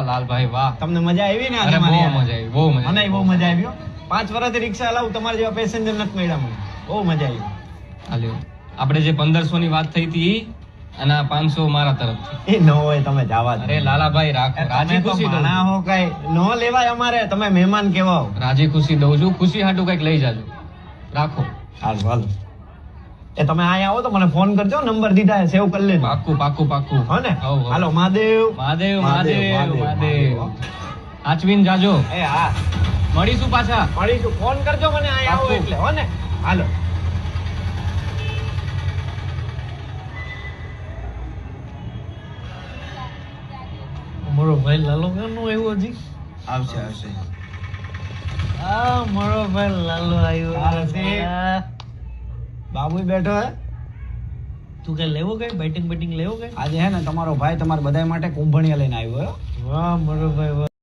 લાલભાઈ વાહ. તમને મજા આવી ને? અરે બહુ મજા આવી, બહુ મજા મને બહુ મજા આવી. 5 વર્ષથી રિક્ષા હલાવું, તમારા જેવા પેસેન્જર નથી મળ્યા મને. બહુ મજા આવી. હાલ્યો. આપણે જે 1500 ની વાત થઈ હતી અને 500 મારા તરફથી. એ ન હોય તમે જવા દો. અરે લાલાભાઈ રાખો, રાજી ખુશી દઉં ના હો કઈ ન લેવાય અમારે, તમે મહેમાન કેવા હો. રાજી ખુશી દઉં છું, ખુશી હાટું કઈક લઈ જાજો, રાખો. હાલ હાલ. એ તમે અહીંયા આવો તો મને ફોન કરજો, નંબર દીધા સેવ કરી લેજો. પાક્કું પાક્કું પાક્કું. હો ને? હવ, હવ. હાલો મહાદેવ. મહાદેવ મહાદેવ મહાદેવ. આચવીન જાજો, એ હા મળીશું પાછા. મળીશું. ફોન કરજો મને અહીંયા આવો એટલે. હો ને? હાલો. મારો ભાઈ લાલો ક્યાંનો આવ્યો હજી? આવશે આવશે. આ મારો ભાઈ લાલો આવ્યો. આરતી. બાબુ બેઠો હે. તું કઈ લેવો કઈ બેટિંગ લેવો કઈ? આજે હે ને તમારો ભાઈ તમારા બધા માટે કુંભણિયા લઈને આવ્યો હે. વાહ મારો ભાઈ વાહ.